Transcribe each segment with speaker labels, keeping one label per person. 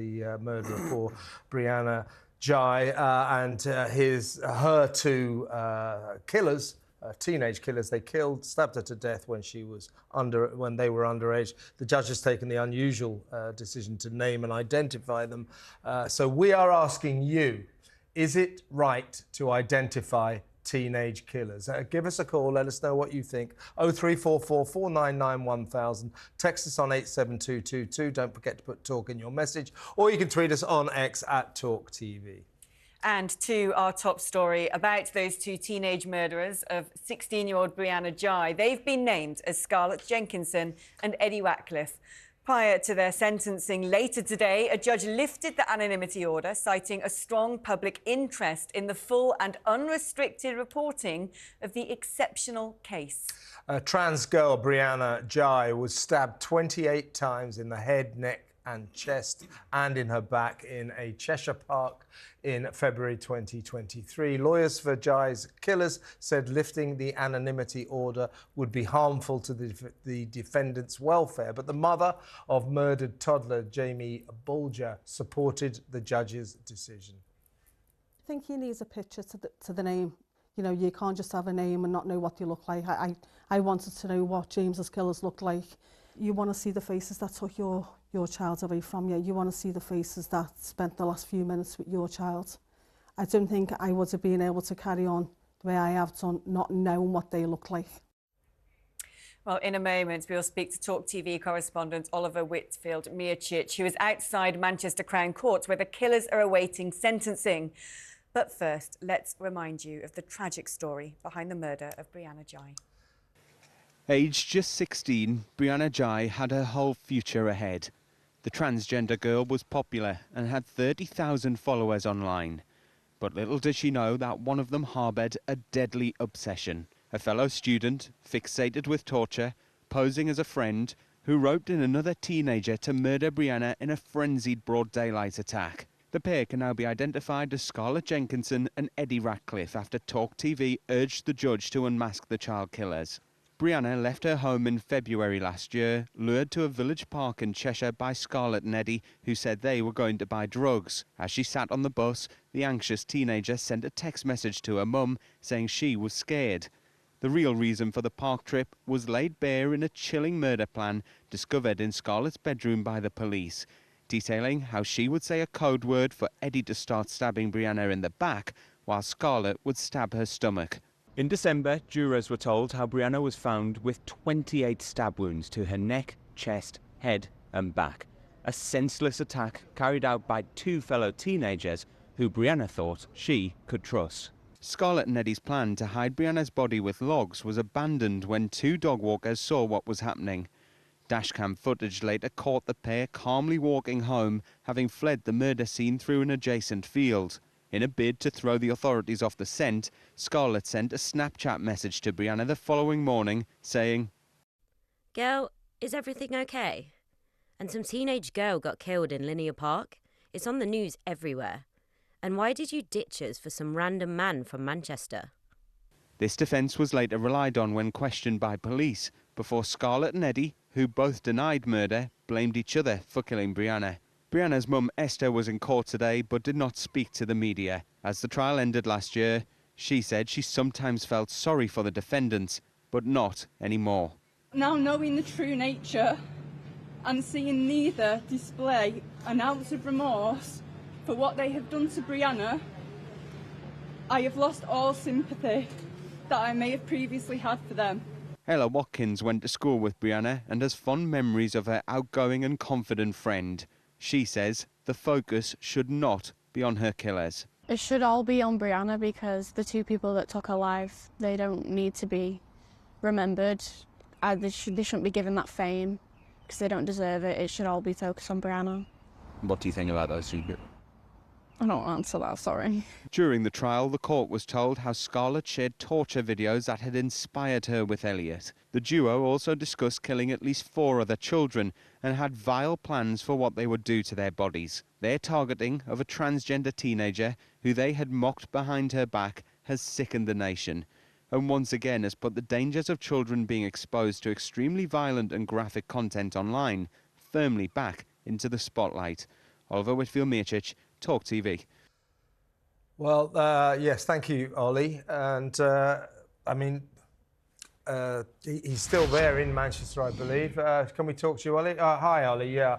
Speaker 1: The murder of poor Brianna Ghey and her two killers, teenage killers. They stabbed her to death when they were underage. The judge has taken the unusual decision to name and identify them. So we are asking you, is it right to identify teenage killers? Give us a call, let us know what you think. 0344 499 1000. Text us on 87222. Don't forget to put talk in your message, or you can tweet us on X at TalkTV.
Speaker 2: And to our top story about those two teenage murderers of 16-year-old Brianna Ghey. They've been named as Scarlett Jenkinson and Eddie Ratcliffe. Prior to their sentencing later today, a judge lifted the anonymity order, citing a strong public interest in the full and unrestricted reporting of the exceptional case.
Speaker 1: Trans girl Brianna Ghey was stabbed 28 times in the head, neck and chest and in her back in a Cheshire park in February 2023. Lawyers for Ghey's killers said lifting the anonymity order would be harmful to the defendant's welfare, but the mother of murdered toddler Jamie Bulger supported the judge's decision.
Speaker 3: I think he needs a picture to the name. You know, you can't just have a name and not know what they look like. I wanted to know what James's killers looked like. You want to see the faces that took your child away from you. You want to see the faces that spent the last few minutes with your child. I don't think I would have been able to carry on the way I have done, not knowing what they look like.
Speaker 2: Well, in a moment, we'll speak to TalkTV correspondent Oliver Whitefield-Miocic, who is outside Manchester Crown Court, where the killers are awaiting sentencing. But first, let's remind you of the tragic story behind the murder of Brianna Ghey.
Speaker 4: Aged just 16, Brianna Ghey had her whole future ahead. The transgender girl was popular and had 30,000 followers online. But little did she know that one of them harboured a deadly obsession. A fellow student, fixated with torture, posing as a friend, who roped in another teenager to murder Brianna in a frenzied broad daylight attack. The pair can now be identified as Scarlett Jenkinson and Eddie Ratcliffe after TalkTV urged the judge to unmask the child killers. Brianna left her home in February last year, lured to a village park in Cheshire by Scarlett and Eddie, who said they were going to buy drugs. As she sat on the bus, the anxious teenager sent a text message to her mum saying she was scared. The real reason for the park trip was laid bare in a chilling murder plan discovered in Scarlett's bedroom by the police, detailing how she would say a code word for Eddie to start stabbing Brianna in the back, while Scarlett would stab her stomach. In December, jurors were told how Brianna was found with 28 stab wounds to her neck, chest, head and back. A senseless attack carried out by two fellow teenagers who Brianna thought she could trust. Scarlett and Eddie's plan to hide Brianna's body with logs was abandoned when two dog walkers saw what was happening. Dashcam footage later caught the pair calmly walking home, having fled the murder scene through an adjacent field. In a bid to throw the authorities off the scent, Scarlett sent a Snapchat message to Brianna the following morning saying,
Speaker 5: "Girl, is everything okay? And some teenage girl got killed in Linear Park. It's on the news everywhere. And why did you ditch us for some random man from Manchester?"
Speaker 4: This defence was later relied on when questioned by police, before Scarlett and Eddie, who both denied murder, blamed each other for killing Brianna. Brianna's mum Esther was in court today but did not speak to the media. As the trial ended last year, she said she sometimes felt sorry for the defendants, but not anymore.
Speaker 6: Now knowing the true nature and seeing neither display an ounce of remorse for what they have done to Brianna, I have lost all sympathy that I may have previously had for them.
Speaker 4: Ella Watkins went to school with Brianna and has fond memories of her outgoing and confident friend. She says the focus should not be on her killers.
Speaker 7: It should all be on Brianna because the two people that took her life, they don't need to be remembered. They shouldn't be given that fame because they don't deserve it. It should all be focused on Brianna.
Speaker 4: What do you think about those two?
Speaker 7: I don't answer that, sorry.
Speaker 4: During the trial, the court was told how Scarlett shared torture videos that had inspired her with Elliot. The duo also discussed killing at least 4 other children and had vile plans for what they would do to their bodies. Their targeting of a transgender teenager who they had mocked behind her back has sickened the nation, and once again has put the dangers of children being exposed to extremely violent and graphic content online firmly back into the spotlight. Oliver Whitefield-Miocic, TalkTV.
Speaker 1: Well, yes, thank you, Ollie. And I mean, he's still there in Manchester, I believe. Can we talk to you, Ollie? Hi, Ollie. Yeah.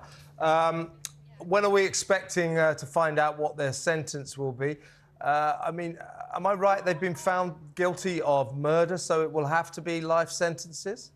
Speaker 1: When are we expecting to find out what their sentence will be? I mean, am I right? They've been found guilty of murder, so it will have to be life sentences?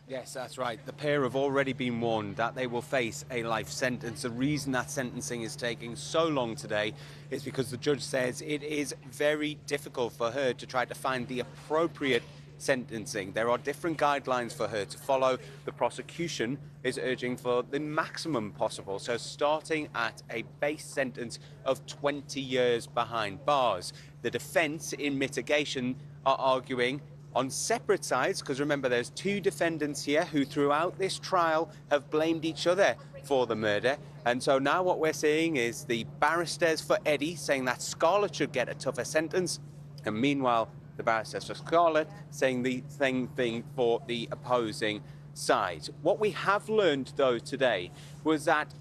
Speaker 4: Yes, that's right. The pair have already been warned that they will face a life sentence. The reason that sentencing is taking so long today is because the judge says it is very difficult for her to try to find the appropriate sentencing. There are different guidelines for her to follow. The prosecution is urging for the maximum possible, so starting at a base sentence of 20 years behind bars. The defence in mitigation are arguing on separate sides, because remember there's two defendants here who throughout this trial have blamed each other for the murder. And so now what we're seeing is the barristers for Eddie saying that Scarlett should get a tougher sentence, and meanwhile the barristers for Scarlett saying the same thing for the opposing side. What we have learned though today was that,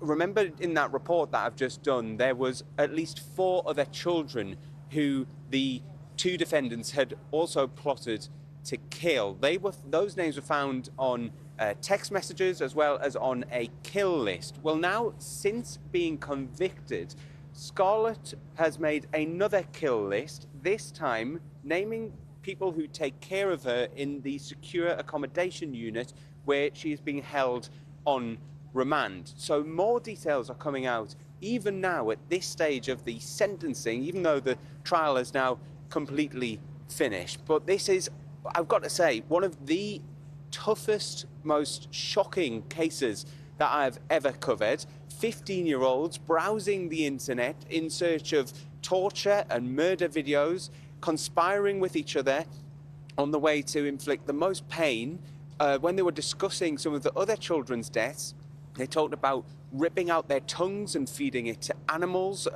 Speaker 4: remember in that report that I've just done, there was at least 4 other children who the two defendants had also plotted to kill. Those names were found on text messages as well as on a kill list. Well, now, since being convicted, Scarlett has made another kill list, this time naming people who take care of her in the secure accommodation unit where she is being held on remand. So more details are coming out even now at this stage of the sentencing, even though the trial is now completely finished. But this is, I've got to say, one of the toughest, most shocking cases that I've ever covered. 15-year-olds browsing the internet in search of torture and murder videos, conspiring with each other on the way to inflict the most pain. When they were discussing some of the other children's deaths, they talked about ripping out their tongues and feeding it to animals,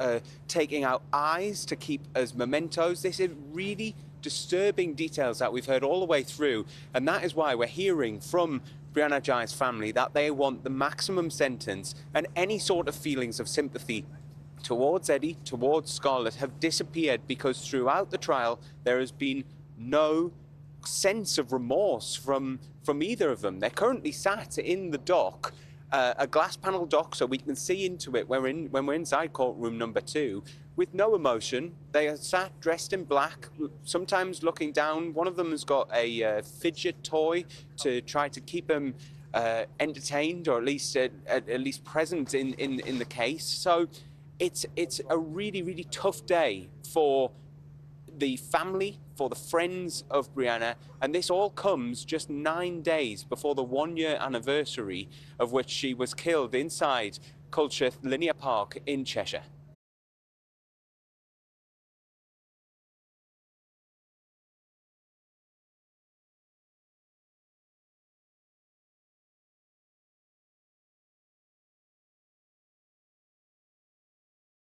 Speaker 4: taking out eyes to keep as mementos. This is really disturbing details that we've heard all the way through, and that is why we're hearing from Brianna Ghey's family that they want the maximum sentence, and any sort of feelings of sympathy towards Eddie, towards Scarlett, have disappeared because throughout the trial there has been no sense of remorse from either of them. They're currently sat in the dock, a glass panel dock, so we can see into it when we're inside courtroom number 2, with no emotion. They are sat dressed in black, sometimes looking down. One of them has got a fidget toy to try to keep them entertained, or at least present in the case. So it's a really, really tough day for the family, for the friends of Brianna, and this all comes just 9 days before the 1-year anniversary of which she was killed inside Culcheth Linear Park in Cheshire.